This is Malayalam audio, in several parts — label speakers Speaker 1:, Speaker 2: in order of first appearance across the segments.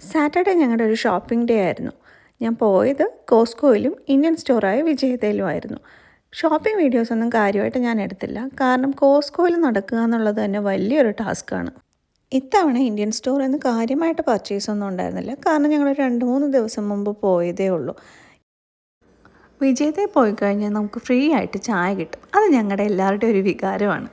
Speaker 1: സാറ്റർഡേ ഞങ്ങളുടെ ഒരു ഷോപ്പിംഗ് ഡേ ആയിരുന്നു. ഞാൻ പോയത് കോസ്കോയിലും ഇന്ത്യൻ സ്റ്റോറായ വിജയതയിലുമായിരുന്നു. ഷോപ്പിംഗ് വീഡിയോസൊന്നും കാര്യമായിട്ട് ഞാൻ എടുത്തില്ല, കാരണം കോസ്കോയിൽ നടക്കുക എന്നുള്ളത് തന്നെ വലിയൊരു ടാസ്ക്കാണ്. ഇത്തവണ ഇന്ത്യൻ സ്റ്റോറിൽ നിന്ന് കാര്യമായിട്ട് പർച്ചേസ് ഒന്നും ഉണ്ടായിരുന്നില്ല, കാരണം ഞങ്ങൾ 2-3 ദിവസം മുമ്പ് പോയതേ ഉള്ളൂ. വിജയതയിൽ പോയി കഴിഞ്ഞാൽ നമുക്ക് ഫ്രീ ആയിട്ട് ചായ കിട്ടും. അത് ഞങ്ങളുടെ എല്ലാവരുടെയും ഒരു വികാരമാണ്.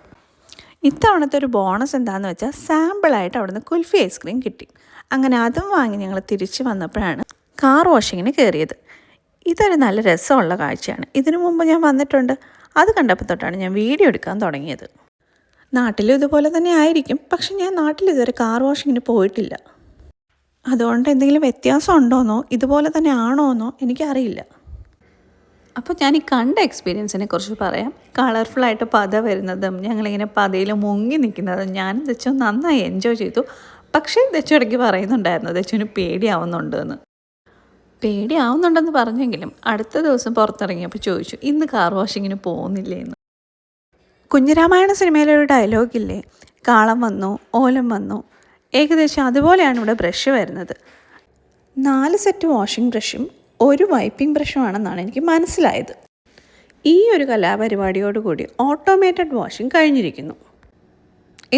Speaker 1: ഇത്തവണത്തെ ഒരു ബോണസ് എന്താണെന്ന് വെച്ചാൽ സാമ്പിളായിട്ട് അവിടുന്ന് കുൽഫി ഐസ്ക്രീം കിട്ടി. അങ്ങനെ അതും വാങ്ങി ഞങ്ങൾ തിരിച്ച് വന്നപ്പോഴാണ് കാർ വാഷിങ്ങിന് കയറിയത്. ഇതൊരു നല്ല രസമുള്ള കാഴ്ചയാണ്. ഇതിനു മുമ്പ് ഞാൻ വന്നിട്ടുണ്ട്. അത് കണ്ടപ്പോൾ തൊട്ടാണ് ഞാൻ വീഡിയോ എടുക്കാൻ തുടങ്ങിയത്. നാട്ടിലും ഇതുപോലെ തന്നെ ആയിരിക്കും, പക്ഷെ ഞാൻ നാട്ടിൽ ഇതുവരെ കാർ വാഷിങ്ങിന് പോയിട്ടില്ല. അതുകൊണ്ട് എന്തെങ്കിലും വ്യത്യാസം ഉണ്ടോയെന്നോ ഇതുപോലെ തന്നെ ആണോയെന്നോ എനിക്കറിയില്ല. അപ്പോൾ ഞാൻ ഈ കണ്ട എക്സ്പീരിയൻസിനെ കുറിച്ച് പറയാം. കളർഫുള്ളായിട്ട് പത വരുന്നതും ഞങ്ങളിങ്ങനെ പതയിൽ മുങ്ങി നിൽക്കുന്നതും ഞാനും ദച്ചു നന്നായി എൻജോയ് ചെയ്തു. പക്ഷേ ദച്ചു ഇടയ്ക്ക് പറയുന്നുണ്ടായിരുന്നു ദച്ചുവിന് പേടിയാവുന്നുണ്ടെന്ന്. പേടിയാവുന്നുണ്ടെന്ന് പറഞ്ഞെങ്കിലും അടുത്ത ദിവസം പുറത്തിറങ്ങിയപ്പോൾ ചോദിച്ചു, ഇന്ന് കാർ വാഷിങ്ങിന് പോകുന്നില്ലേ എന്ന്. കുഞ്ഞിരാമായണ സിനിമയിലൊരു ഡയലോഗില്ലേ, കാളം വന്നു ഓലം വന്നു, ഏകദേശം അതുപോലെയാണ് ഇവിടെ ബ്രഷ് വരുന്നത്. 4 സെറ്റ് വാഷിംഗ് ബ്രഷും 1 വൈപ്പിംഗ് ബ്രഷുമാണെന്നാണ് എനിക്ക് മനസ്സിലായത്. ഈ ഒരു കലാപരിപാടിയോടുകൂടി ഓട്ടോമേറ്റഡ് വാഷിംഗ് കഴിഞ്ഞിരിക്കുന്നു.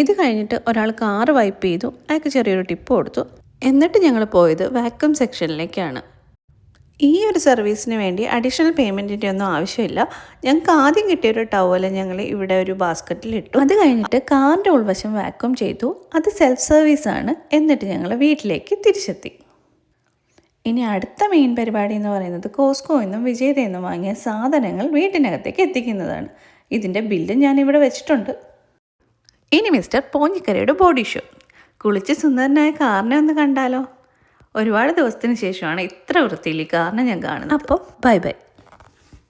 Speaker 1: ഇത് കഴിഞ്ഞിട്ട് ഒരാൾ കാറ് വൈപ്പ് ചെയ്തു, അയാൾക്ക് ചെറിയൊരു ടിപ്പ് കൊടുത്തു. എന്നിട്ട് ഞങ്ങൾ പോയത് വാക്യൂം സെക്ഷനിലേക്കാണ്. ഈ ഒരു സർവീസിന് വേണ്ടി അഡീഷണൽ പേയ്മെൻറ്റിൻ്റെ ഒന്നും ആവശ്യമില്ല. ഞങ്ങൾക്ക് ആദ്യം കിട്ടിയൊരു ടവല് ഞങ്ങൾ ഇവിടെ ഒരു ബാസ്ക്കറ്റിലിട്ടു. അത് കഴിഞ്ഞിട്ട് കാറിൻ്റെ ഉൾവശം വാക്യൂം ചെയ്തു. അത് സെൽഫ് സർവീസാണ്. എന്നിട്ട് ഞങ്ങൾ വീട്ടിലേക്ക് തിരിച്ചെത്തി. ഇനി അടുത്ത മെയിൻ പരിപാടി എന്ന് പറയുന്നത് കോസ്കോയിൽ നിന്നും വിജയതയിൽ നിന്നും വാങ്ങിയ സാധനങ്ങൾ വീട്ടിനകത്തേക്ക് എത്തിക്കുന്നതാണ്. ഇതിൻ്റെ ബില്ല് ഞാനിവിടെ വെച്ചിട്ടുണ്ട്. ഇനി മിസ്റ്റർ പോഞ്ഞിക്കരയുടെ ബോഡി ഷോ. കുളിച്ച് സുന്ദരനായ കാറിനെ ഒന്ന് കണ്ടാലോ? ഒരുപാട് ദിവസത്തിന് ശേഷമാണ് ഇത്ര വൃത്തിയിൽ ഈ കാറിനെ ഞാൻ കാണുന്നത്. അപ്പോൾ ബൈ ബൈ.